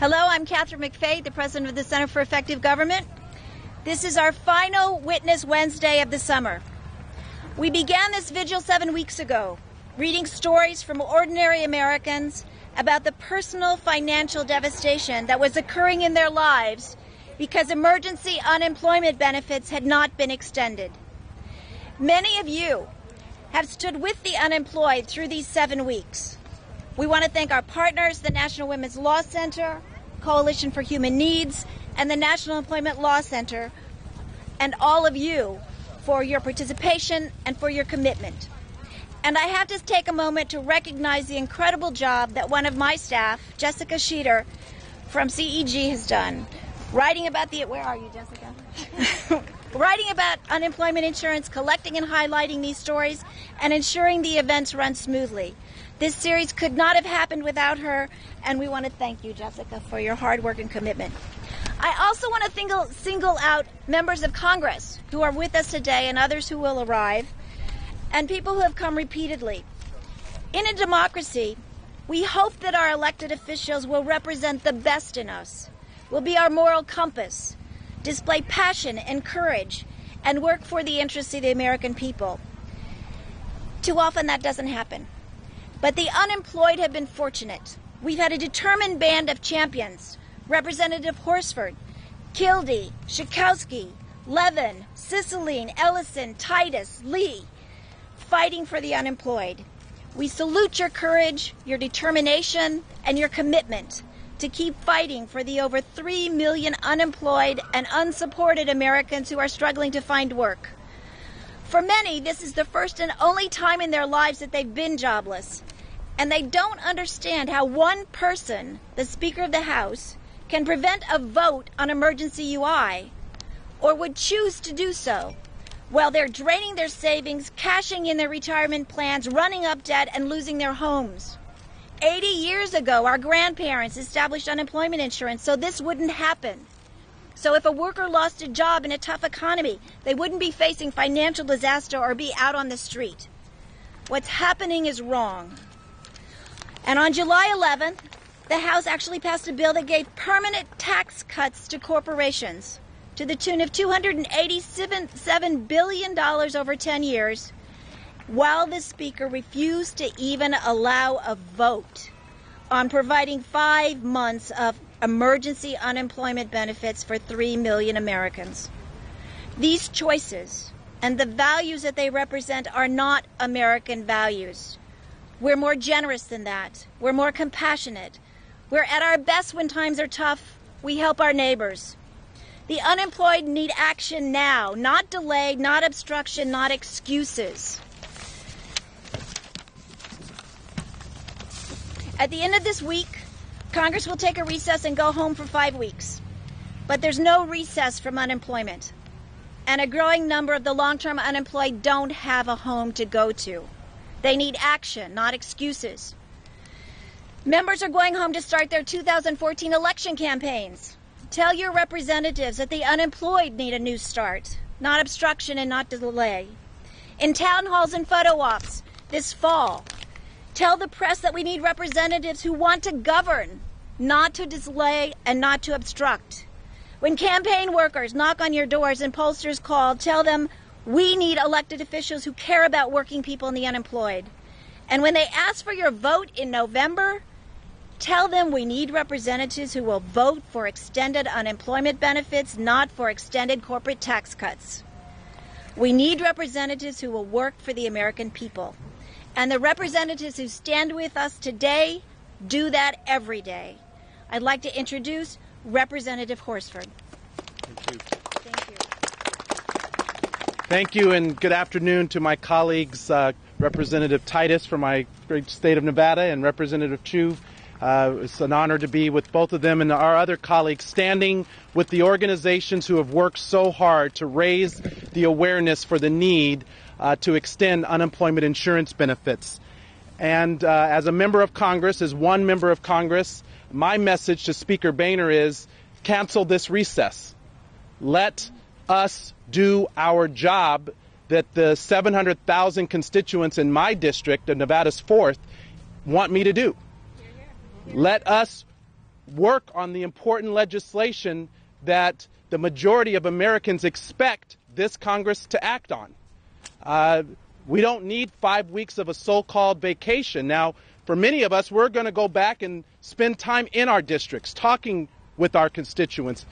Hello, I'm Katherine McFate, the President of the Center for Effective Government. This is our final Witness Wednesday of the summer. We began this vigil 7 weeks ago, reading stories from ordinary Americans about the personal financial devastation that was occurring in their lives because emergency unemployment benefits had not been extended. Many of you have stood with the unemployed through these 7 weeks. We want to thank our partners, the National Women's Law Center, Coalition for Human Needs, and the National Employment Law Center, and all of you for your participation and for your commitment. And I have to take a moment to recognize the incredible job that one of my staff, Jessica Schieder from CEG, has done. Writing about where are you, Jessica? Writing about unemployment insurance, collecting and highlighting these stories, and ensuring the events run smoothly. This series could not have happened without her, and we want to thank you, Jessica, for your hard work and commitment. I also want to single out members of Congress who are with us today and others who will arrive, and people who have come repeatedly. In a democracy, we hope that our elected officials will represent the best in us, will be our moral compass, display passion and courage, and work for the interests of the American people. Too often that doesn't happen. But the unemployed have been fortunate. We've had a determined band of champions, Representative Horsford, Kildee, Schakowsky, Levin, Cicelyne, Ellison, Titus, Lee, fighting for the unemployed. We salute your courage, your determination, and your commitment to keep fighting for the over 3 million unemployed and unsupported Americans who are struggling to find work. For many, this is the first and only time in their lives that they've been jobless, and they don't understand how one person, the Speaker of the House, can prevent a vote on emergency UI, or would choose to do so, while they're draining their savings, cashing in their retirement plans, running up debt, and losing their homes. 80 years ago, our grandparents established unemployment insurance so this wouldn't happen. So if a worker lost a job in a tough economy, they wouldn't be facing financial disaster or be out on the street. What's happening is wrong. And on July 11th, the House actually passed a bill that gave permanent tax cuts to corporations to the tune of $287 billion over 10 years, while the Speaker refused to even allow a vote on providing 5 months of emergency unemployment benefits for 3 million Americans. These choices and the values that they represent are not American values. We're more generous than that. We're more compassionate. We're at our best when times are tough. We help our neighbors. The unemployed need action now, not delay, not obstruction, not excuses. At the end of this week, Congress will take a recess and go home for 5 weeks. But there's no recess from unemployment. And a growing number of the long-term unemployed don't have a home to go to. They need action, not excuses. Members are going home to start their 2014 election campaigns. Tell your representatives that the unemployed need a new start, not obstruction and not delay. In town halls and photo ops this fall, tell the press that we need representatives who want to govern, not to delay and not to obstruct. When campaign workers knock on your doors and pollsters call, tell them we need elected officials who care about working people and the unemployed. And when they ask for your vote in November, tell them we need representatives who will vote for extended unemployment benefits, not for extended corporate tax cuts. We need representatives who will work for the American people. And the representatives who stand with us today do that every day. I'd like to introduce Representative Horsford. Thank you. Thank you. Thank you, and good afternoon to my colleagues, Representative Titus from my great state of Nevada and Representative Chu. It's an honor to be with both of them and our other colleagues, standing with the organizations who have worked so hard to raise the awareness for the need to extend unemployment insurance benefits. And as a member of Congress, as one member of Congress, my message to Speaker Boehner is cancel this recess. Let us do our job that the 700,000 constituents in my district of Nevada's 4th want me to do. Let us work on the important legislation that the majority of Americans expect this Congress to act on. We don't need 5 weeks of a so-called vacation. Now, for many of us, we're going to go back and spend time in our districts, talking with our constituents,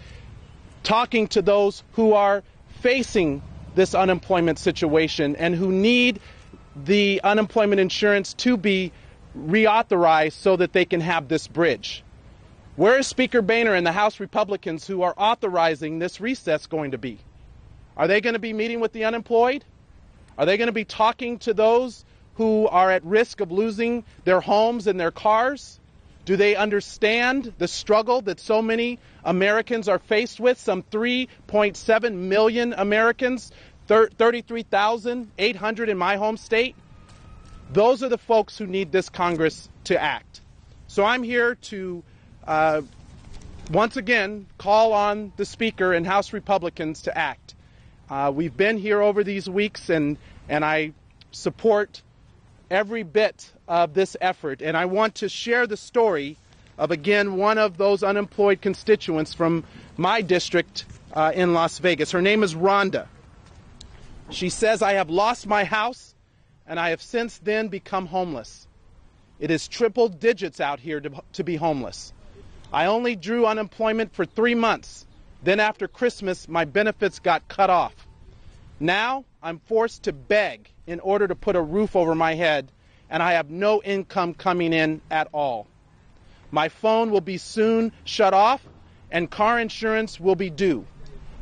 talking to those who are facing this unemployment situation and who need the unemployment insurance to be reauthorized so that they can have this bridge. Where is Speaker Boehner and the House Republicans who are authorizing this recess going to be? Are they going to be meeting with the unemployed? Are they going to be talking to those who are at risk of losing their homes and their cars? Do they understand the struggle that so many Americans are faced with? Some 3.7 million Americans, 33,800 in my home state. Those are the folks who need this Congress to act. So I'm here to once again call on the Speaker and House Republicans to act. We've been here over these weeks, and I support every bit of this effort. And I want to share the story of, again, one of those unemployed constituents from my district in Las Vegas. Her name is Rhonda. She says, "I have lost my house, and I have since then become homeless. It is triple digits out here to be homeless. I only drew unemployment for 3 months. Then after Christmas, my benefits got cut off. Now I'm forced to beg in order to put a roof over my head, and I have no income coming in at all. My phone will be soon shut off, and car insurance will be due.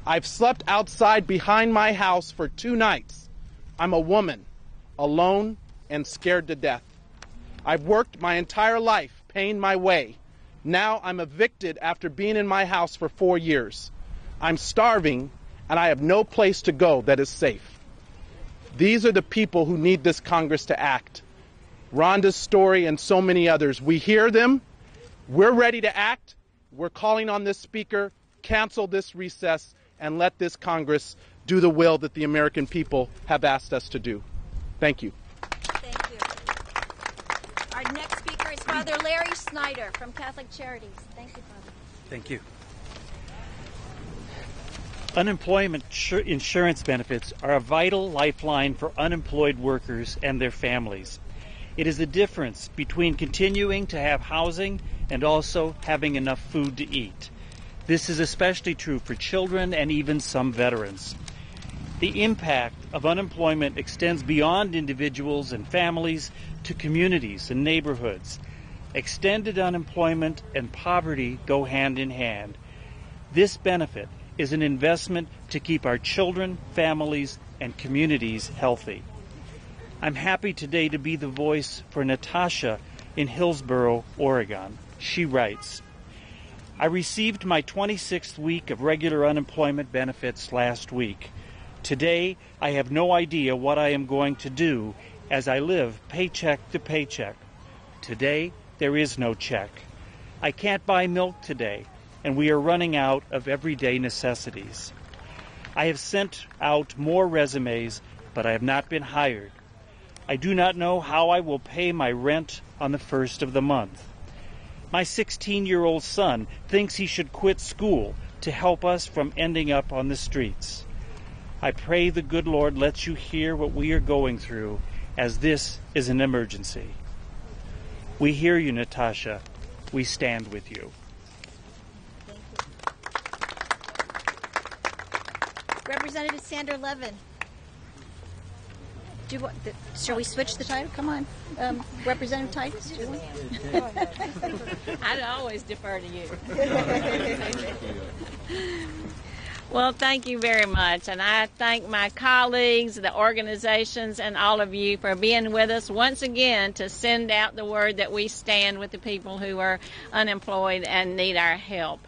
I've slept outside behind my house for 2 nights. I'm a woman, alone, and scared to death. I've worked my entire life paying my way. Now I'm evicted after being in my house for 4 years. I'm starving, and I have no place to go that is safe." These are the people who need this Congress to act. Rhonda's story and so many others. We hear them. We're ready to act. We're calling on this Speaker, cancel this recess, and let this Congress do the will that the American people have asked us to do. Thank you. Thank you. Our next speaker is Father Larry Snyder from Catholic Charities. Thank you, Father. Thank you. Unemployment insurance benefits are a vital lifeline for unemployed workers and their families. It is the difference between continuing to have housing and also having enough food to eat. This is especially true for children and even some veterans. The impact of unemployment extends beyond individuals and families to communities and neighborhoods. Extended unemployment and poverty go hand in hand. This benefit is an investment to keep our children, families, and communities healthy. I'm happy today to be the voice for Natasha in Hillsboro, Oregon. She writes, "I received my 26th week of regular unemployment benefits last week. Today, I have no idea what I am going to do as I live paycheck to paycheck. Today, there is no check. I can't buy milk today, and we are running out of everyday necessities. I have sent out more resumes, but I have not been hired. I do not know how I will pay my rent on the first of the month. My 16-year-old son thinks he should quit school to help us from ending up on the streets. I pray the good Lord lets you hear what we are going through, as this is an emergency. We hear you, Natasha. We stand with you." Representative Sandra Levin. Shall we switch the title? Come on. Representative Titus, do you want? I'd always defer to you. Well, thank you very much. And I thank my colleagues, the organizations, and all of you for being with us once again to send out the word that we stand with the people who are unemployed and need our help.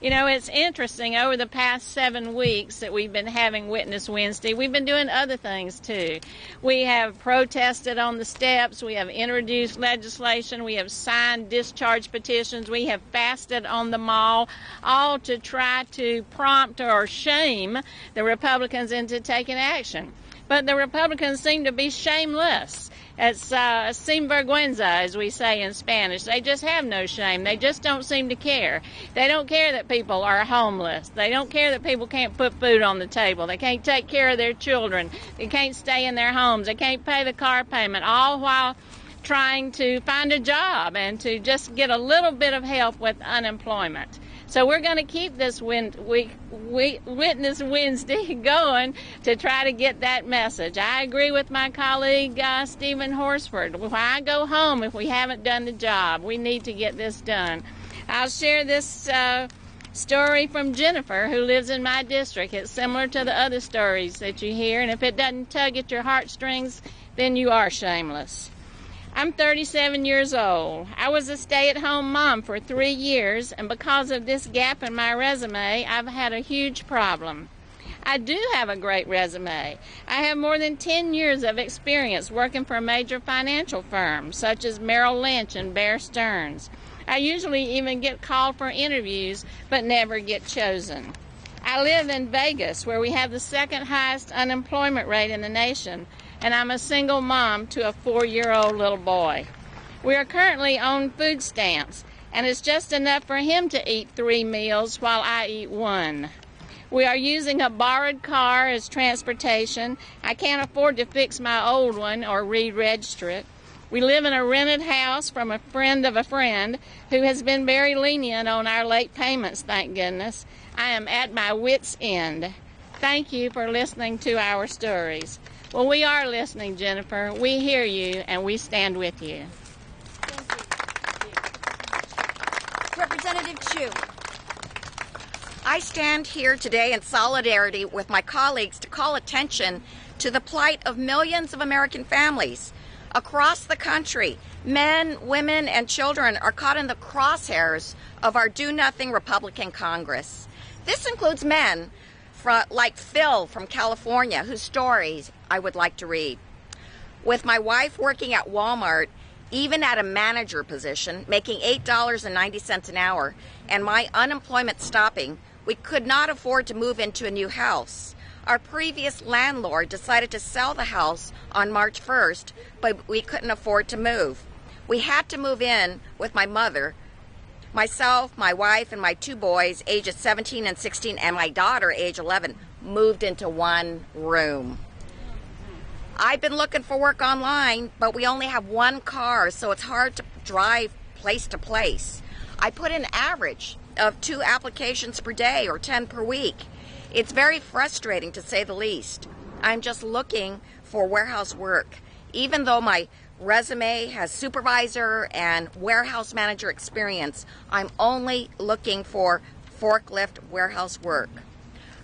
You know, it's interesting, over the past 7 weeks that we've been having Witness Wednesday, we've been doing other things too. We have protested on the steps, we have introduced legislation, we have signed discharge petitions, we have fasted on the mall, all to try to prompt or shame the Republicans into taking action. But the Republicans seem to be shameless. It's sin vergüenza, as we say in Spanish. They just have no shame. They just don't seem to care. They don't care that people are homeless. They don't care that people can't put food on the table. They can't take care of their children. They can't stay in their homes. They can't pay the car payment, all while trying to find a job and to just get a little bit of help with unemployment. So we're going to keep this Witness Wednesday going to try to get that message. I agree with my colleague Stephen Horsford. When I go home, if we haven't done the job, we need to get this done. I'll share this story from Jennifer, who lives in my district. It's similar to the other stories that you hear, and if it doesn't tug at your heartstrings, then you are shameless. I'm 37 years old. I was a stay-at-home mom for 3 years, and because of this gap in my resume, I've had a huge problem. I do have a great resume. I have more than 10 years of experience working for major financial firms, such as Merrill Lynch and Bear Stearns. I usually even get called for interviews, but never get chosen. I live in Vegas, where we have the second highest unemployment rate in the nation, and I'm a single mom to a 4-year-old little boy. We are currently on food stamps, and it's just enough for him to eat 3 meals while I eat 1. We are using a borrowed car as transportation. I can't afford to fix my old one or re-register it. We live in a rented house from a friend of a friend who has been very lenient on our late payments, thank goodness. I am at my wit's end. Thank you for listening to our stories. Well, we are listening, Jennifer. We hear you, and we stand with you. Thank you. Representative Chu. I stand here today in solidarity with my colleagues to call attention to the plight of millions of American families. Across the country, men, women, and children are caught in the crosshairs of our do-nothing Republican Congress. This includes men like Phil from California, whose stories I would like to read. With my wife working at Walmart, even at a manager position, making $8.90 an hour, and my unemployment stopping, we could not afford to move into a new house. Our previous landlord decided to sell the house on March 1st, but we couldn't afford to move. We had to move in with my mother, myself, my wife, and my 2 boys, ages 17 and 16, and my daughter, age 11, moved into 1 room. I've been looking for work online, but we only have 1 car, so it's hard to drive place to place. I put an average of 2 applications per day or 10 per week. It's very frustrating, to say the least. I'm just looking for warehouse work. Even though my resume has supervisor and warehouse manager experience, I'm only looking for forklift warehouse work.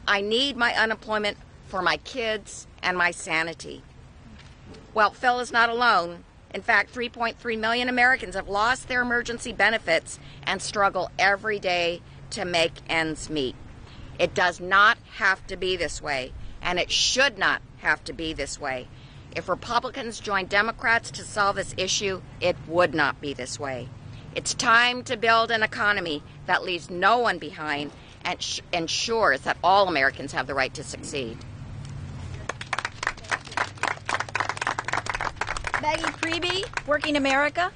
I need my unemployment for my kids and my sanity. Well, Phil is not alone. In fact, 3.3 million Americans have lost their emergency benefits and struggle every day to make ends meet. It does not have to be this way, and it should not have to be this way. If Republicans join Democrats to solve this issue, it would not be this way. It's time to build an economy that leaves no one behind and ensures that all Americans have the right to succeed. Maggie Priebe, Working America.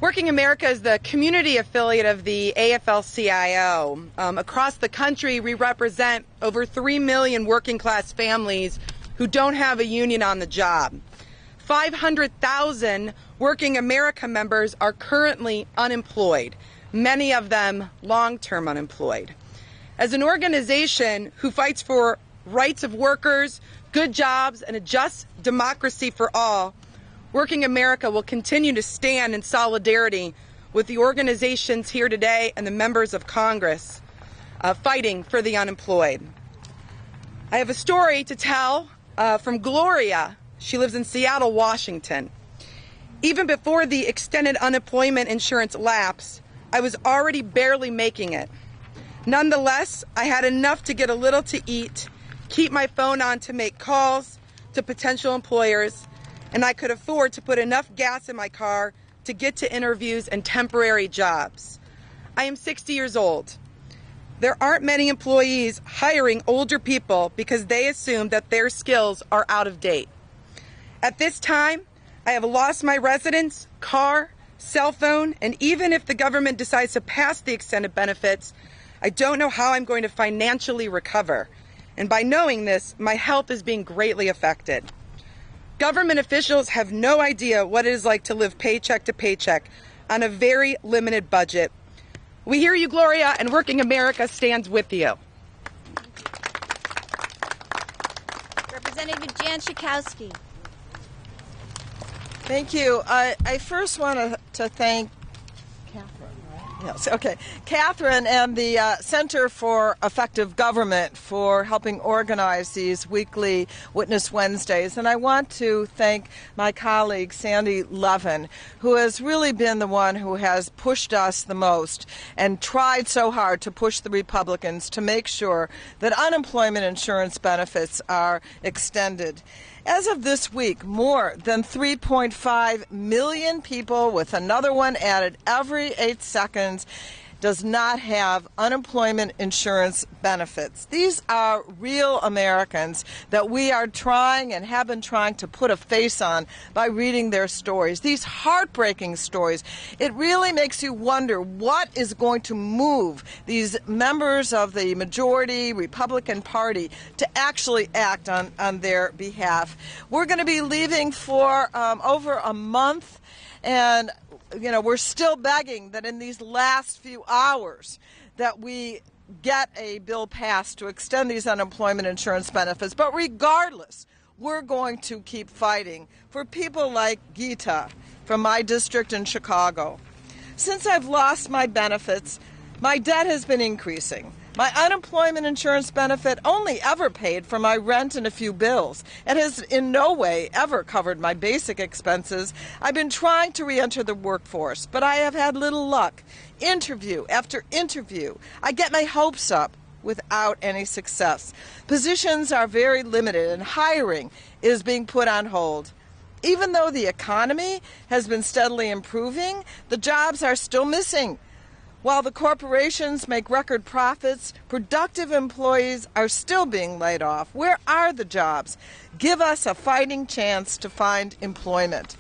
Working America is the community affiliate of the AFL-CIO. Across the country, we represent over 3 million working class families who don't have a union on the job. 500,000 Working America members are currently unemployed, many of them long-term unemployed. As an organization who fights for rights of workers, good jobs, and a just democracy for all, Working America will continue to stand in solidarity with the organizations here today and the members of Congress fighting for the unemployed. I have a story to tell from Gloria. She lives in Seattle, Washington. Even before the extended unemployment insurance lapse, I was already barely making it. Nonetheless, I had enough to get a little to eat, keep my phone on to make calls to potential employers, and I could afford to put enough gas in my car to get to interviews and temporary jobs. I am 60 years old. there aren't many employees hiring older people because they assume that their skills are out of date. At this time, I have lost my residence, car, cell phone, and even if the government decides to pass the extended benefits, I don't know how I'm going to financially recover. And by knowing this, my health is being greatly affected. Government officials have no idea what it is like to live paycheck to paycheck on a very limited budget. We hear you, Gloria, and Working America stands with you. Representative Jan Schakowsky. Thank you. I first want to thank Katherine and the Center for Effective Government for helping organize these weekly Witness Wednesdays. And I want to thank my colleague, Sandy Levin, who has really been the one who has pushed us the most and tried so hard to push the Republicans to make sure that unemployment insurance benefits are extended. As of this week, more than 3.5 million people, with another one added every 8 seconds, does not have unemployment insurance benefits. These are real Americans that we are trying and have been trying to put a face on by reading their stories. These heartbreaking stories. It really makes you wonder what is going to move these members of the majority Republican Party to actually act on their behalf. We're going to be leaving for over a month, and we're still begging that in these last few hours that we get a bill passed to extend these unemployment insurance benefits. But regardless, we're going to keep fighting for people like Gita from my district in Chicago. Since I've lost my benefits, my debt has been increasing. My unemployment insurance benefit only ever paid for my rent and a few bills. It has in no way ever covered my basic expenses. I've been trying to re-enter the workforce, but I have had little luck. Interview after interview, I get my hopes up without any success. Positions are very limited and hiring is being put on hold. Even though the economy has been steadily improving, the jobs are still missing. While the corporations make record profits, productive employees are still being laid off. Where are the jobs? Give us a fighting chance to find employment.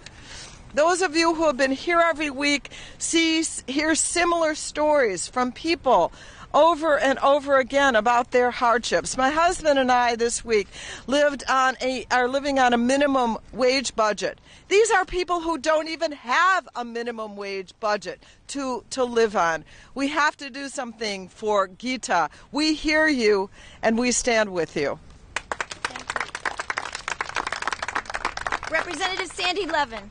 Those of you who have been here every week hear similar stories from people over and over again about their hardships. My husband and I this week are living on a minimum wage budget. These are people who don't even have a minimum wage budget to live on. We have to do something for Gita. We hear you and we stand with you. Thank you. Representative Sandy Levin.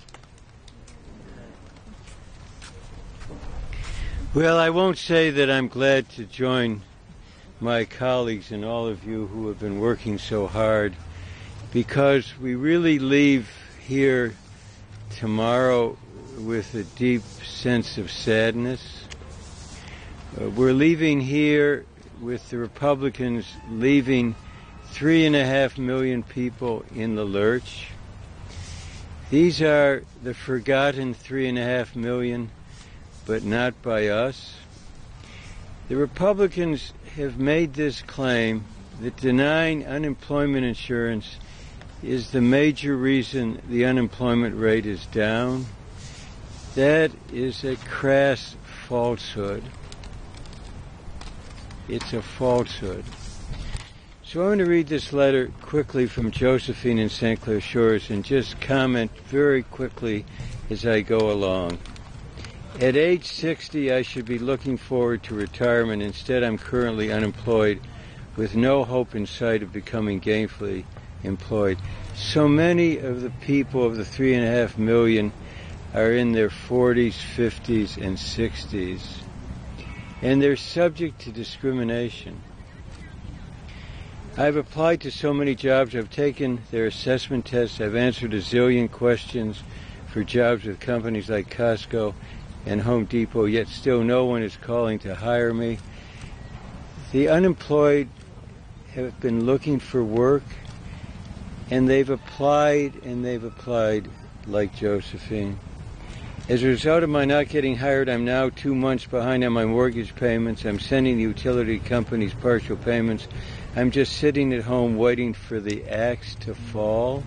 Well, I won't say that I'm glad to join my colleagues and all of you who have been working so hard, because we really leave here tomorrow with a deep sense of sadness. We're leaving here with the Republicans leaving 3.5 million people in the lurch. These are the forgotten 3.5 million, but not by us. The Republicans have made this claim that denying unemployment insurance is the major reason the unemployment rate is down. That is a crass falsehood. It's a falsehood. So I'm going to read this letter quickly from Josephine in St. Clair Shores and just comment very quickly as I go along. At age 60, I should be looking forward to retirement. Instead, I'm currently unemployed with no hope in sight of becoming gainfully employed. So many of the people of the 3.5 million are in their 40s, 50s, and 60s, and they're subject to discrimination. I've applied to so many jobs. I've taken their assessment tests. I've answered a zillion questions for jobs with companies like Costco and Home Depot, yet still no one is calling to hire me. The unemployed have been looking for work, and they've applied like Josephine. As a result of my not getting hired, I'm now 2 months behind on my mortgage payments. I'm sending the utility companies partial payments. I'm just sitting at home waiting for the axe to fall.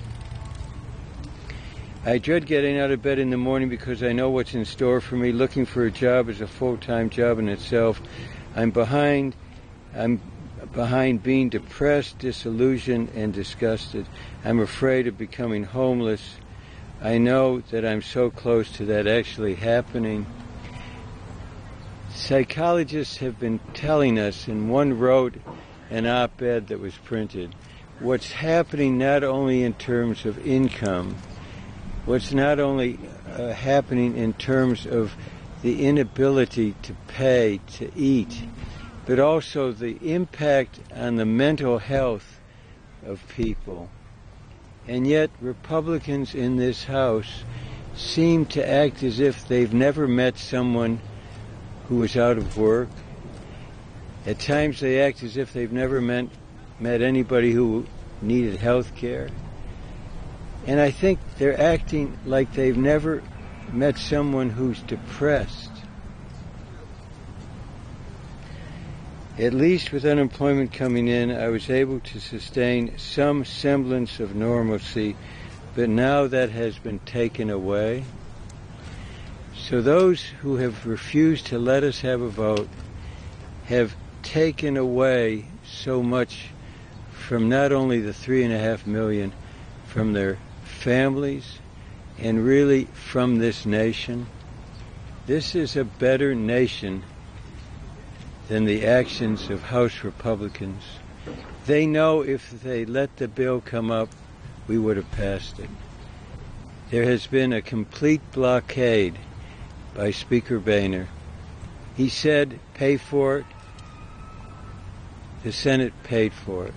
I dread getting out of bed in the morning because I know what's in store for me. Looking for a job is a full-time job in itself. I'm behind being depressed, disillusioned, and disgusted. I'm afraid of becoming homeless. I know that I'm so close to that actually happening. Psychologists have been telling us, and one wrote an op-ed that was printed, what's happening not only in terms of income, what's not only happening in terms of the inability to pay, to eat, but also the impact on the mental health of people. And yet Republicans in this House seem to act as if they've never met someone who is out of work. At times they act as if they've never met anybody who needed health care. And I think they're acting like they've never met someone who's depressed. At least with unemployment coming in, I was able to sustain some semblance of normalcy, but now that has been taken away. So those who have refused to let us have a vote have taken away so much from not only the 3.5 million, from their families, and really from this nation. This is a better nation than the actions of House Republicans. They know if they let the bill come up, we would have passed it. There has been a complete blockade by Speaker Boehner. He said, pay for it. The Senate paid for it.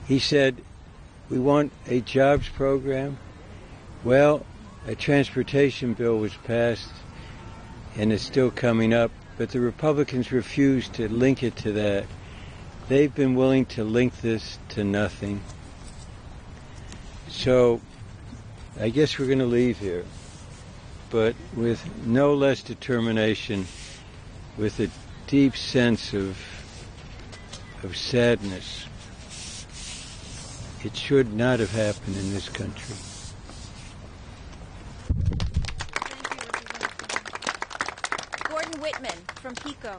He said, we want a jobs program. Well, a transportation bill was passed, and it's still coming up, but the Republicans refused to link it to that. They've been willing to link this to nothing. So I guess we're going to leave here, but with no less determination, with a deep sense of sadness. It should not have happened in this country. Whitman from PICO.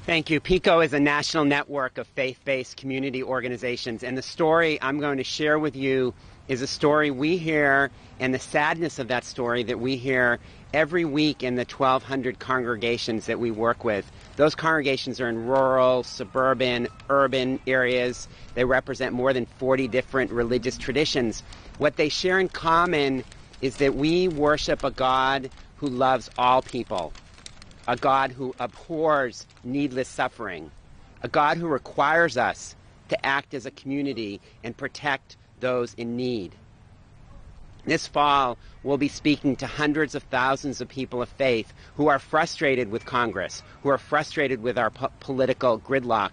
Thank you. PICO is a national network of faith-based community organizations, and the story I'm going to share with you is a story we hear, and the sadness of that story that we hear every week in the 1,200 congregations that we work with. Those congregations are in rural, suburban, urban areas. They represent more than 40 different religious traditions. What they share in common is that we worship a God who loves all people, a God who abhors needless suffering, a God who requires us to act as a community and protect those in need. This fall, we'll be speaking to hundreds of thousands of people of faith who are frustrated with Congress, who are frustrated with our political gridlock,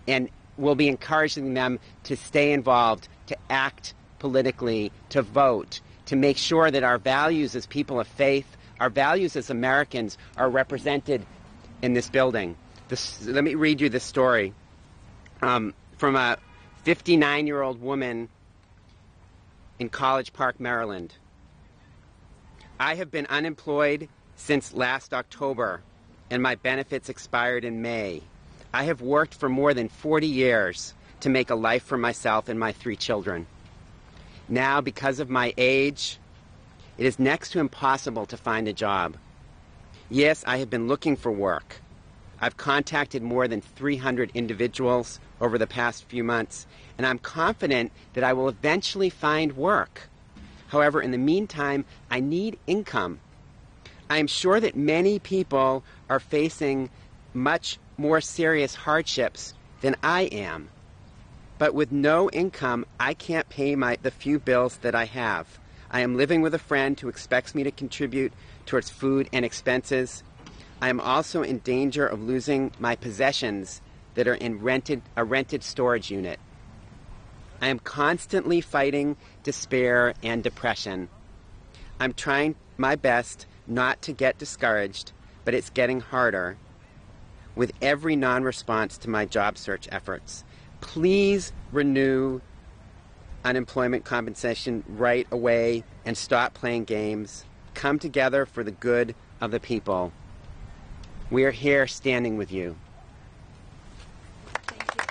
and we'll be encouraging them to stay involved, to act politically, to vote, to make sure that our values as people of faith, our values as Americans, are represented in this building. Let me read you this story from a 59-year-old woman in College Park, Maryland. I have been unemployed since last October, and my benefits expired in May. I have worked for more than 40 years to make a life for myself and my 3 children. Now, because of my age, it is next to impossible to find a job. Yes, I have been looking for work. I've contacted more than 300 individuals over the past few months, and I'm confident that I will eventually find work. However, in the meantime, I need income. I am sure that many people are facing much more serious hardships than I am. But with no income, I can't pay the few bills that I have. I am living with a friend who expects me to contribute towards food and expenses. I am also in danger of losing my possessions that are in a rented storage unit. I am constantly fighting despair and depression. I'm trying my best not to get discouraged, but it's getting harder with every non-response to my job search efforts. Please renew unemployment compensation right away and stop playing games. Come together for the good of the people. We are here standing with you. Thank you.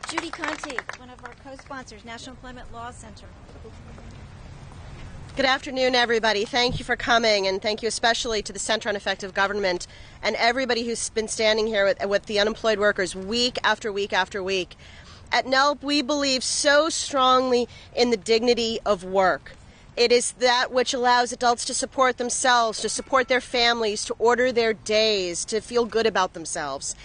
Judy Conti, one of our co-sponsors, National Employment Law Center. Good afternoon, everybody. Thank you for coming, and thank you especially to the Center on Effective Government and everybody who's been standing here with the unemployed workers week after week after week. At NELP, we believe so strongly in the dignity of work. It is that which allows adults to support themselves, to support their families, to order their days, to feel good about themselves.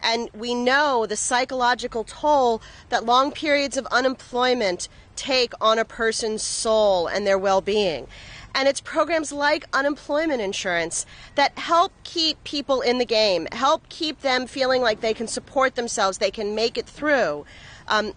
And we know the psychological toll that long periods of unemployment take on a person's soul and their well-being. And it's programs like unemployment insurance that help keep people in the game, help keep them feeling like they can support themselves, they can make it through.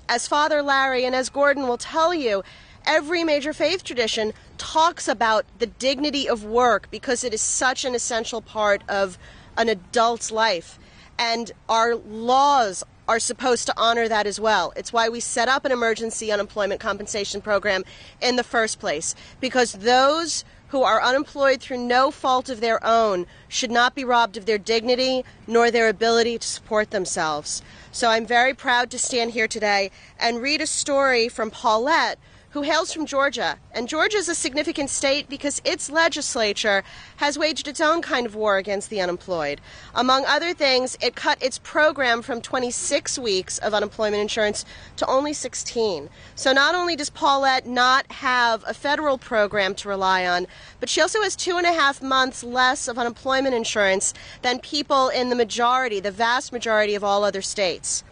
As Father Larry and as Gordon will tell you, every major faith tradition talks about the dignity of work because it is such an essential part of an adult's life. And our laws are supposed to honor that as well. It's why we set up an emergency unemployment compensation program in the first place, because those who are unemployed through no fault of their own should not be robbed of their dignity nor their ability to support themselves. So I'm very proud to stand here today and read a story from Paulette, who hails from Georgia. And Georgia is a significant state because its legislature has waged its own kind of war against the unemployed. Among other things, it cut its program from 26 weeks of unemployment insurance to only 16. So not only does Paulette not have a federal program to rely on, but she also has 2.5 months less of unemployment insurance than people in the majority, the vast majority of all other states.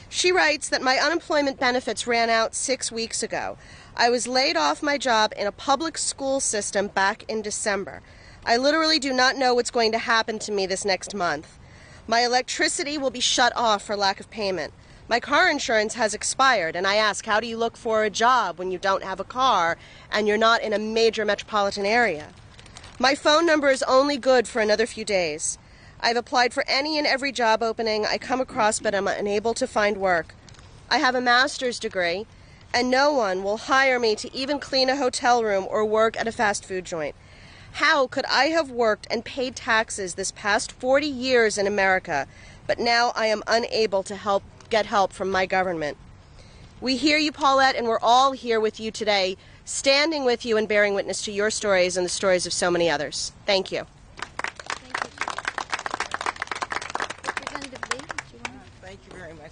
She writes that my unemployment benefits ran out 6 weeks ago. I was laid off my job in a public school system back in December. I literally do not know what's going to happen to me this next month. My electricity will be shut off for lack of payment. My car insurance has expired, and I ask, how do you look for a job when you don't have a car and you're not in a major metropolitan area? My phone number is only good for another few days. I've applied for any and every job opening I come across, but I'm unable to find work. I have a master's degree, and no one will hire me to even clean a hotel room or work at a fast food joint. How could I have worked and paid taxes this past 40 years in America, but now I am unable to get help from my government? We hear you, Paulette, and we're all here with you today, standing with you and bearing witness to your stories and the stories of so many others. Thank you. Thank you very much.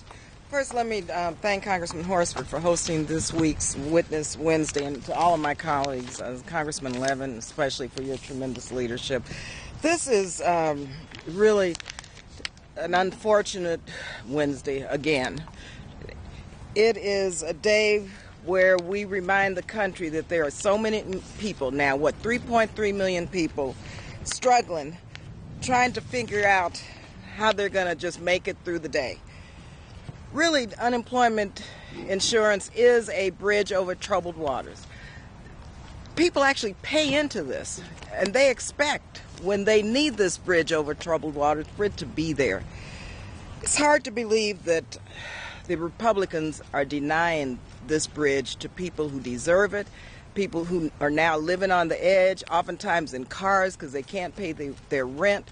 First, let me thank Congressman Horsford for hosting this week's Witness Wednesday, and to all of my colleagues, Congressman Levin, especially for your tremendous leadership. This is really an unfortunate Wednesday again. It is a day where we remind the country that there are so many people now, 3.3 million people, struggling, trying to figure out how they're going to just make it through the day. Really, unemployment insurance is a bridge over troubled waters. People actually pay into this, and they expect, when they need this bridge over troubled waters, for it to be there. It's hard to believe that the Republicans are denying this bridge to people who deserve it, people who are now living on the edge, oftentimes in cars because they can't pay their rent.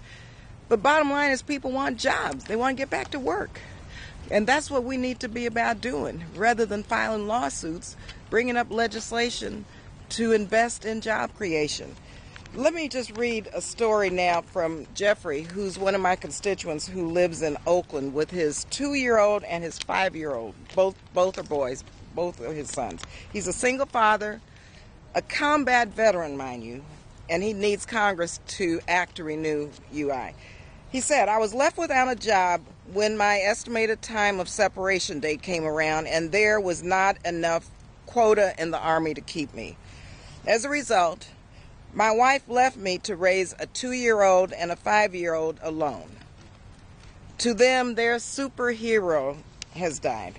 But bottom line is, people want jobs. They want to get back to work. And that's what we need to be about doing, rather than filing lawsuits, bringing up legislation to invest in job creation. Let me just read a story now from Jeffrey, who's one of my constituents who lives in Oakland with his 2-year-old and his 5-year-old. Both are boys, both are his sons. He's a single father, a combat veteran, mind you, and he needs Congress to act to renew UI. He said, I was left without a job when my estimated time of separation date came around, and there was not enough quota in the Army to keep me. As a result, my wife left me to raise a 2-year-old and a 5-year-old alone. To them, their superhero has died.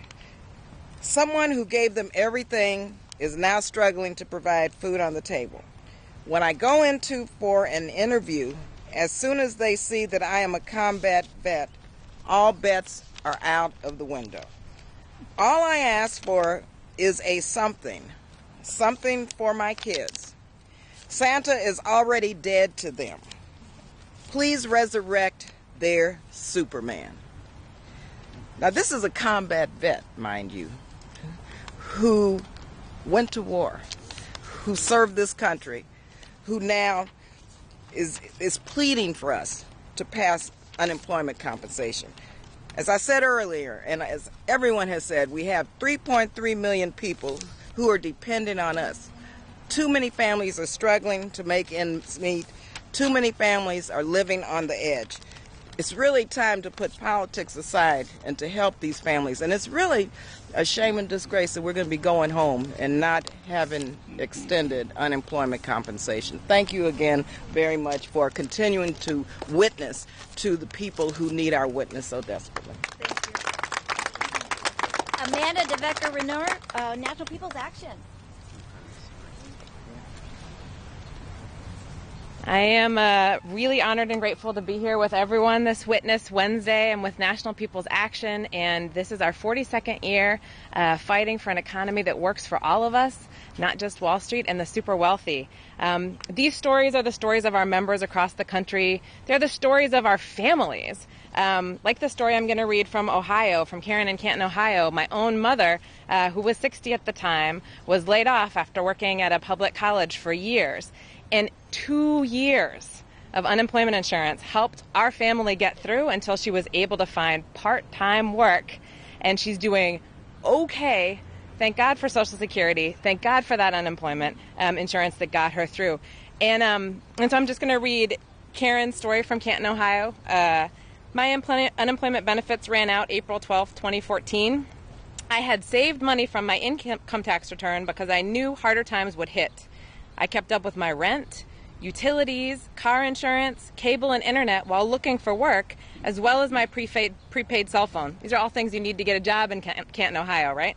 Someone who gave them everything is now struggling to provide food on the table. When I go into for an interview, as soon as they see that I am a combat vet, all bets are out of the window. All I ask for is a something for my kids. Santa is already dead to them. Please resurrect their Superman. Now, this is a combat vet, mind you, who went to war, who served this country, who now is pleading for us to pass unemployment compensation. As I said earlier, and as everyone has said, we have 3.3 million people who are dependent on us. Too many families are struggling to make ends meet. Too many families are living on the edge. It's really time to put politics aside and to help these families. And it's really a shame and disgrace that we're going to be going home and not having extended unemployment compensation. Thank you again very much for continuing to witness to the people who need our witness so desperately. Thank you. Amanda Devecka-Rinear, National People's Action. I am really honored and grateful to be here with everyone this Witness Wednesday. I'm with National People's Action, and this is our 42nd year fighting for an economy that works for all of us, not just Wall Street and the super wealthy. These stories are the stories of our members across the country. They're the stories of our families. Like the story I'm going to read from Ohio, from Karen in Canton, Ohio. My own mother, who was 60 at the time, was laid off after working at a public college for years. And 2 years of unemployment insurance helped our family get through until she was able to find part-time work. And she's doing okay. Thank God for Social Security. Thank God for that unemployment insurance that got her through. And so I'm just going to read Karen's story from Canton, Ohio. My unemployment benefits ran out April 12, 2014. I had saved money from my income tax return because I knew harder times would hit. I kept up with my rent, utilities, car insurance, cable and internet while looking for work, as well as my prepaid cell phone. These are all things you need to get a job in Canton, Ohio, right?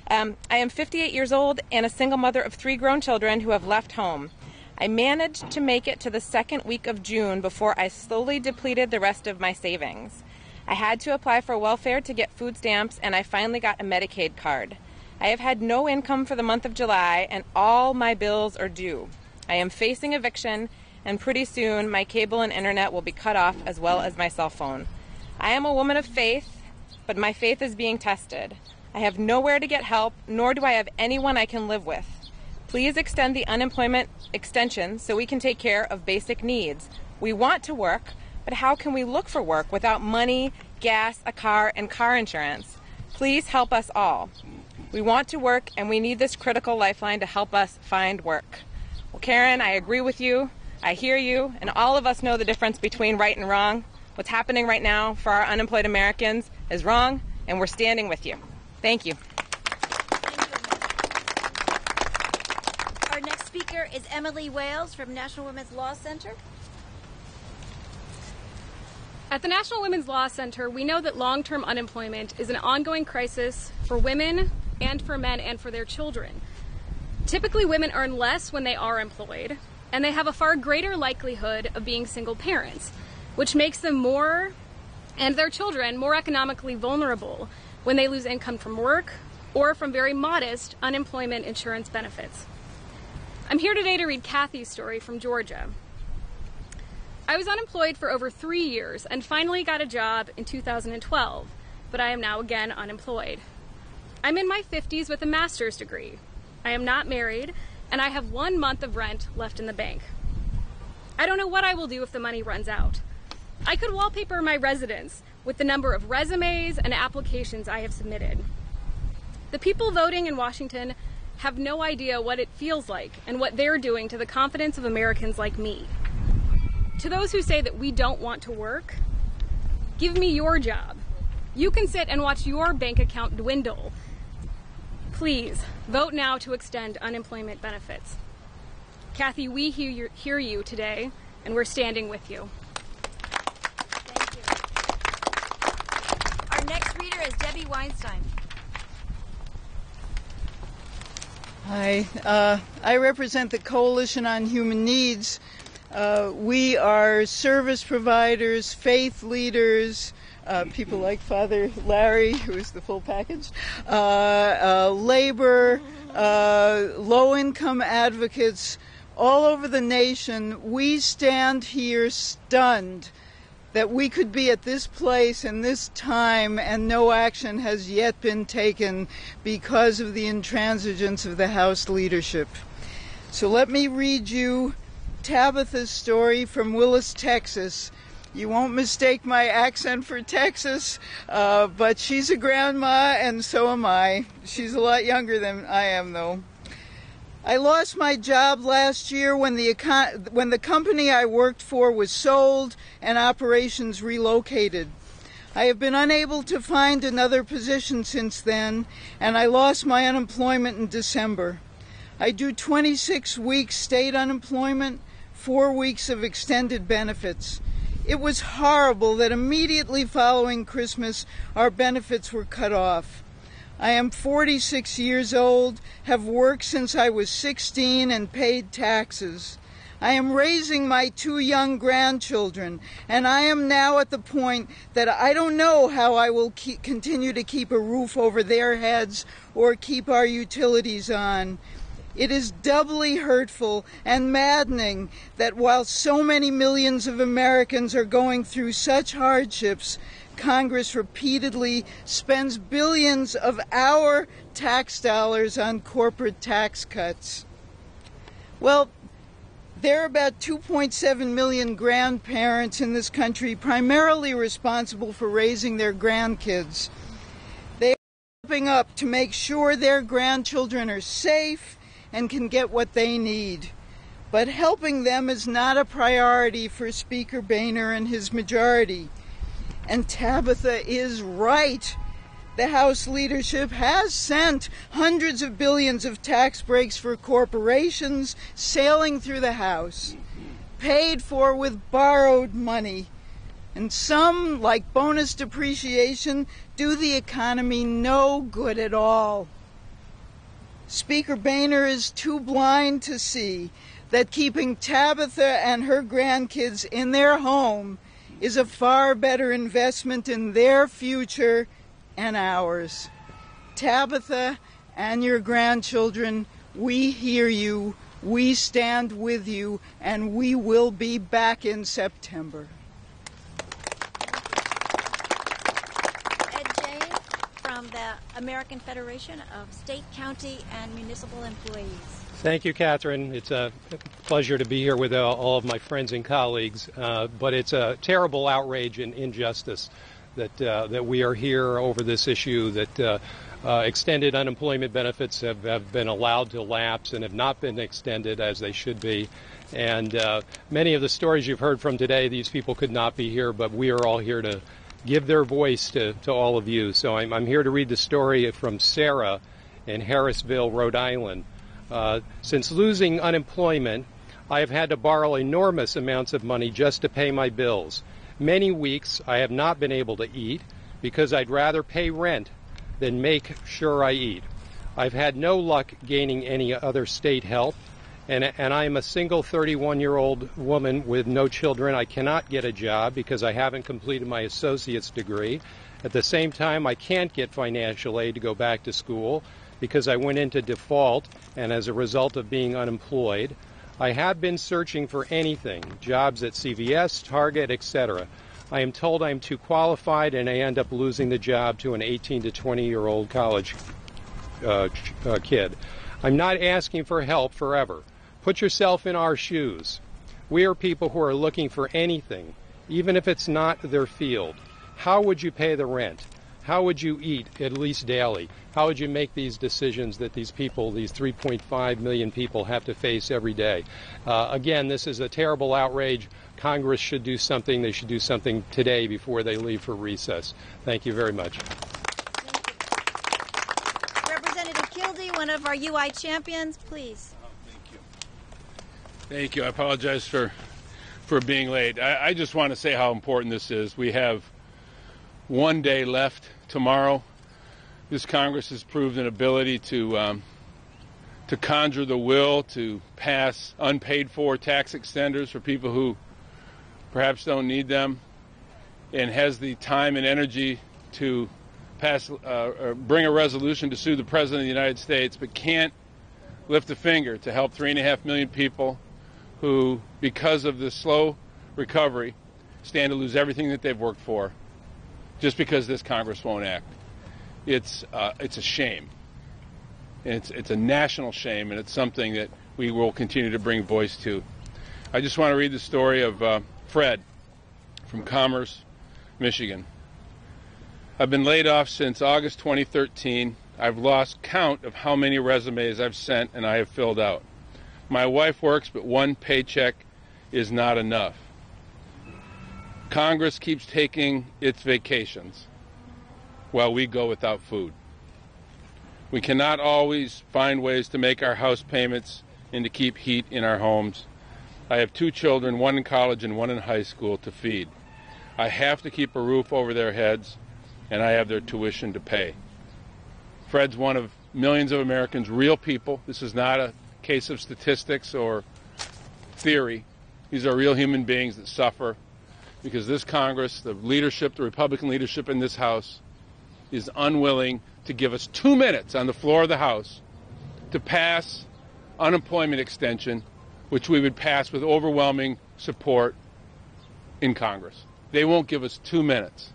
I am 58 years old and a single mother of 3 grown children who have left home. I managed to make it to the second week of June before I slowly depleted the rest of my savings. I had to apply for welfare to get food stamps, and I finally got a Medicaid card. I have had no income for the month of July, and all my bills are due. I am facing eviction, and pretty soon my cable and internet will be cut off, as well as my cell phone. I am a woman of faith, but my faith is being tested. I have nowhere to get help, nor do I have anyone I can live with. Please extend the unemployment extension so we can take care of basic needs. We want to work, but how can we look for work without money, gas, a car, and car insurance? Please help us all. We want to work, and we need this critical lifeline to help us find work. Well, Karen, I agree with you. I hear you, and all of us know the difference between right and wrong. What's happening right now for our unemployed Americans is wrong, and we're standing with you. Thank you. Our next speaker is Emily Wales from National Women's Law Center. At the National Women's Law Center, we know that long-term unemployment is an ongoing crisis for women and for men and for their children. Typically, women earn less when they are employed, and they have a far greater likelihood of being single parents, which makes them more, and their children, more economically vulnerable when they lose income from work or from very modest unemployment insurance benefits. I'm here today to read Kathy's story from Georgia. I was unemployed for over 3 years and finally got a job in 2012, but I am now again unemployed. I'm in my 50s with a master's degree. I am not married, and I have 1 month of rent left in the bank. I don't know what I will do if the money runs out. I could wallpaper my residence with the number of resumes and applications I have submitted. The people voting in Washington have no idea what it feels like and what they're doing to the confidence of Americans like me. To those who say that we don't want to work, give me your job. You can sit and watch your bank account dwindle. Please, vote now to extend unemployment benefits. Kathy, we hear you today, and we're standing with you. Thank you. Our next reader is Debbie Weinstein. Hi, I represent the Coalition on Human Needs. We are service providers, faith leaders, people like Father Larry, who is the full package, labor, low-income advocates all over the nation. We stand here stunned that we could be at this place and this time and no action has yet been taken because of the intransigence of the House leadership. So let me read you Tabitha's story from Willis, Texas. You won't mistake my accent for Texas, but she's a grandma and so am I. She's a lot younger than I am, though. I lost my job last year when the company I worked for was sold and operations relocated. I have been unable to find another position since then, and I lost my unemployment in December. I do 26 weeks state unemployment, 4 weeks of extended benefits. It was horrible that immediately following Christmas, our benefits were cut off. I am 46 years old, have worked since I was 16 and paid taxes. I am raising my 2 young grandchildren, and I am now at the point that I don't know how I will continue to keep a roof over their heads or keep our utilities on. It is doubly hurtful and maddening that while so many millions of Americans are going through such hardships, Congress repeatedly spends billions of our tax dollars on corporate tax cuts. Well, there are about 2.7 million grandparents in this country primarily responsible for raising their grandkids. They are stepping up to make sure their grandchildren are safe and can get what they need. But helping them is not a priority for Speaker Boehner and his majority. And Tabitha is right. The House leadership has sent hundreds of billions of tax breaks for corporations sailing through the House, paid for with borrowed money. And some, like bonus depreciation, do the economy no good at all. Speaker Boehner is too blind to see that keeping Tabitha and her grandkids in their home is a far better investment in their future and ours. Tabitha and your grandchildren, we hear you, we stand with you, and we will be back in September. Jayne from the American Federation of State, County, and Municipal Employees. Thank you, Katherine. It's a pleasure to be here with all of my friends and colleagues, but it's a terrible outrage and injustice that we are here over this issue, that extended unemployment benefits have been allowed to lapse and have not been extended as they should be. And many of the stories you've heard from today, these people could not be here, but we are all here to give their voice to all of you. So I'm here to read the story from Sarah in Harrisville, Rhode Island. Since losing unemployment, I have had to borrow enormous amounts of money just to pay my bills. Many weeks I have not been able to eat because I'd rather pay rent than make sure I eat. I've had no luck gaining any other state help, and I am a single 31-year-old woman with no children. I cannot get a job because I haven't completed my associate's degree. At the same time, I can't get financial aid to go back to school because I went into default and as a result of being unemployed. I have been searching for anything, jobs at CVS, Target, etc. I am told I am too qualified and I end up losing the job to an 18 to 20-year-old college kid. I'm not asking for help forever. Put yourself in our shoes. We are people who are looking for anything, even if it's not their field. How would you pay the rent? How would you eat, at least daily? How would you make these decisions that these people, these 3.5 million people, have to face every day? Again, this is a terrible outrage. Congress should do something. They should do something today before they leave for recess. Thank you very much. Representative Kildee, one of our UI champions, please. Thank you. I apologize for being late. I just want to say how important this is. We have one day left tomorrow. This Congress has proved an ability to to conjure the will to pass unpaid for tax extenders for people who perhaps don't need them, and has the time and energy to pass or bring a resolution to sue the President of the United States, but can't lift a finger to help 3.5 million people who, because of the slow recovery, stand to lose everything that they've worked for just because this Congress won't act. It's a shame. And it's a national shame, and it's something that we will continue to bring voice to. I just want to read the story of Fred from Commerce, Michigan. I've been laid off since August 2013. I've lost count of how many resumes I've sent and I have filled out. My wife works, but one paycheck is not enough. Congress keeps taking its vacations while we go without food. We cannot always find ways to make our house payments and to keep heat in our homes. I have 2 children, one in college and one in high school, to feed. I have to keep a roof over their heads, and I have their tuition to pay. Fred's one of millions of Americans, real people. This is not a case of statistics or theory. These are real human beings that suffer because this Congress, the leadership, the Republican leadership in this House, is unwilling to give us 2 minutes on the floor of the House to pass unemployment extension, which we would pass with overwhelming support in Congress. They won't give us 2 minutes.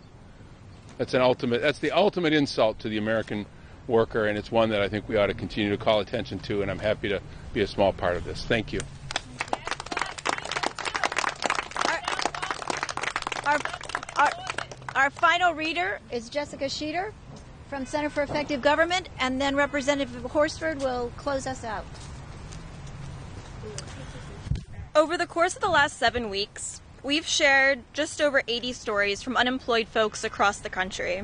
That's the ultimate insult to the American worker, and it's one that I think we ought to continue to call attention to, and I'm happy to be a small part of this. Thank you. Our final reader is Jessica Schieder from Center for Effective Government, and then Representative Horsford will close us out. Over the course of the last 7 weeks, we've shared just over 80 stories from unemployed folks across the country.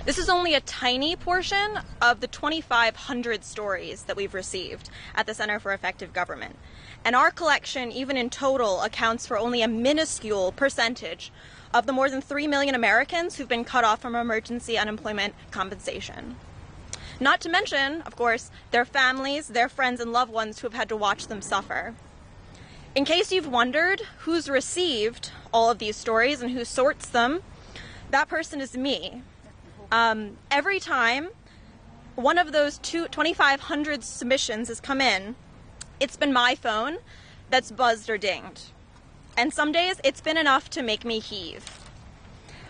This is only a tiny portion of the 2,500 stories that we've received at the Center for Effective Government. And our collection, even in total, accounts for only a minuscule percentage of the more than 3 million Americans who've been cut off from emergency unemployment compensation. Not to mention, of course, their families, their friends, and loved ones who have had to watch them suffer. In case you've wondered who's received all of these stories and who sorts them, that person is me. Every time one of those 2,500 submissions has come in, it's been my phone that's buzzed or dinged. And some days it's been enough to make me heave.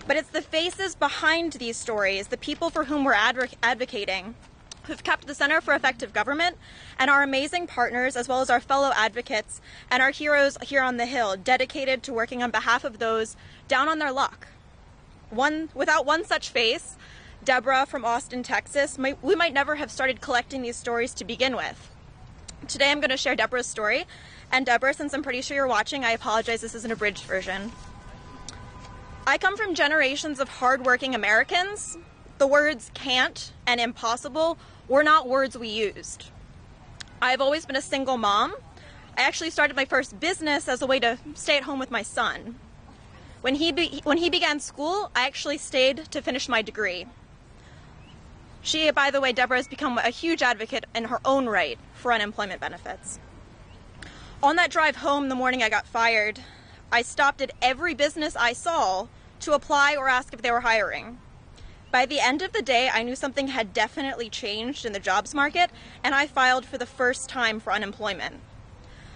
But it's the faces behind these stories, the people for whom we're advocating, who've kept the Center for Effective Government and our amazing partners, as well as our fellow advocates and our heroes here on the Hill, dedicated to working on behalf of those down on their luck. Without one such face, Deborah from Austin, Texas, we might never have started collecting these stories to begin with. Today I'm going to share Deborah's story. And Deborah, since I'm pretty sure you're watching, I apologize, this is an abridged version. I come from generations of hardworking Americans. The words can't and impossible were not words we used. I've always been a single mom. I actually started my first business as a way to stay at home with my son. When he began school, I actually stayed to finish my degree. She, by the way, Deborah, has become a huge advocate in her own right for unemployment benefits. On that drive home the morning I got fired, I stopped at every business I saw to apply or ask if they were hiring. By the end of the day, I knew something had definitely changed in the jobs market, and I filed for the first time for unemployment.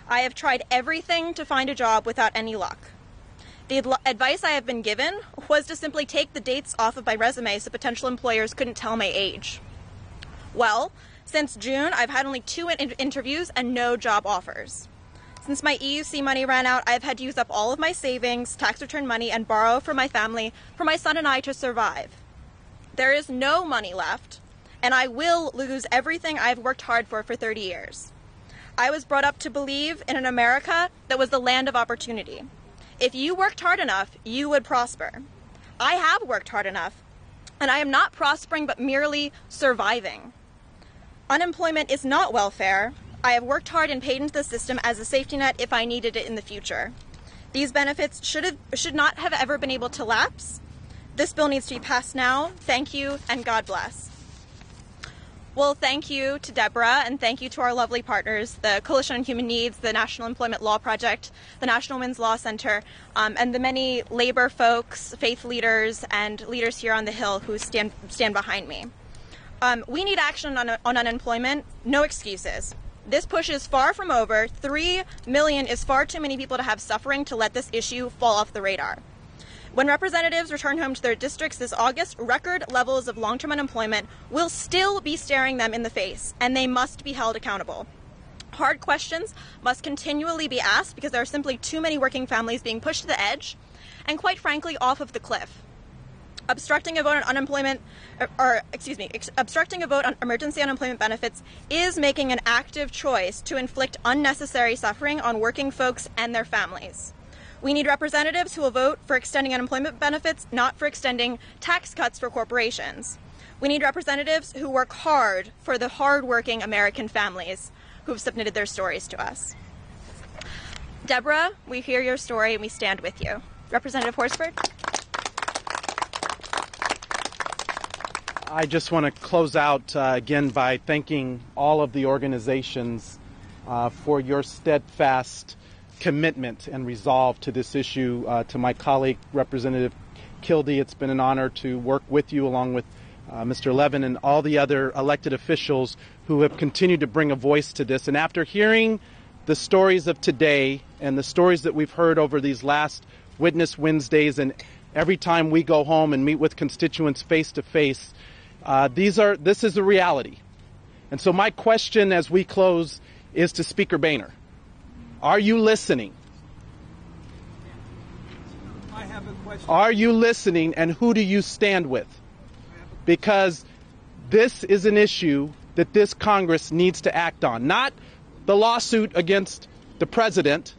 I have tried everything to find a job without any luck. The advice I have been given was to simply take the dates off of my resume so potential employers couldn't tell my age. Well, since June, I've had only 2 interviews and no job offers. Since my EUC money ran out, I've had to use up all of my savings, tax return money, and borrow from my family for my son and I to survive. There is no money left, and I will lose everything I've worked hard for 30 years. I was brought up to believe in an America that was the land of opportunity. If you worked hard enough, you would prosper. I have worked hard enough, and I am not prospering but merely surviving. Unemployment is not welfare. I have worked hard and paid into the system as a safety net if I needed it in the future. These benefits should not have ever been able to lapse. This bill needs to be passed now. Thank you, and God bless. Well, thank you to Deborah, and thank you to our lovely partners, the Coalition on Human Needs, the National Employment Law Project, the National Women's Law Center, and the many labor folks, faith leaders, and leaders here on the Hill who stand behind me. We need action on unemployment, no excuses. This push is far from over. 3 million is far too many people to have suffering to let this issue fall off the radar. When representatives return home to their districts this August, record levels of long-term unemployment will still be staring them in the face, and they must be held accountable. Hard questions must continually be asked because there are simply too many working families being pushed to the edge and, quite frankly, off of the cliff. Obstructing a vote on obstructing a vote on emergency unemployment benefits is making an active choice to inflict unnecessary suffering on working folks and their families. We need representatives who will vote for extending unemployment benefits, not for extending tax cuts for corporations. We need representatives who work hard for the hardworking American families who've submitted their stories to us. Deborah, we hear your story and we stand with you. Representative Horsford? I just want to close out again by thanking all of the organizations for your steadfast commitment and resolve to this issue. To my colleague, Representative Kildee, it's been an honor to work with you along with Mr. Levin and all the other elected officials who have continued to bring a voice to this. And after hearing the stories of today and the stories that we've heard over these last Witness Wednesdays, and every time we go home and meet with constituents face to face, this is a reality. And so my question as we close is to Speaker Boehner. Are you listening? I have a question. Are you listening, and who do you stand with? Because this is an issue that this Congress needs to act on, not the lawsuit against the president.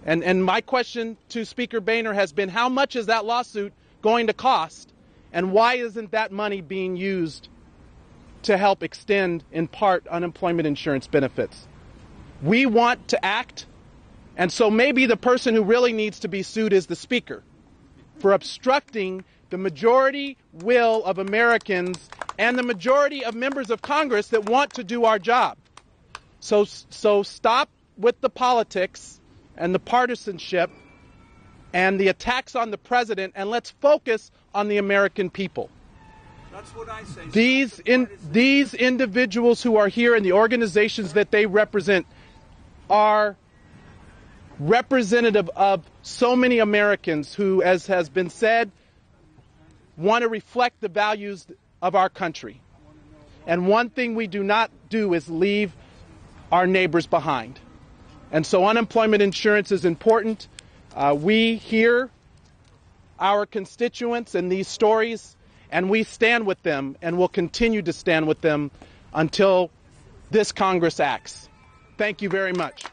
And my question to Speaker Boehner has been, how much is that lawsuit going to cost, and why isn't that money being used to help extend, in part, unemployment insurance benefits? We want to act, and so maybe the person who really needs to be sued is the Speaker for obstructing the majority will of Americans and the majority of members of Congress that want to do our job. So stop with the politics and the partisanship and the attacks on the president, and let's focus on the American people. That's what I say. These individuals who are here and the organizations that they represent are representative of so many Americans who, as has been said, want to reflect the values of our country. And one thing we do not do is leave our neighbors behind. And so unemployment insurance is important. We hear our constituents and these stories, and we stand with them and will continue to stand with them until this Congress acts. Thank you very much.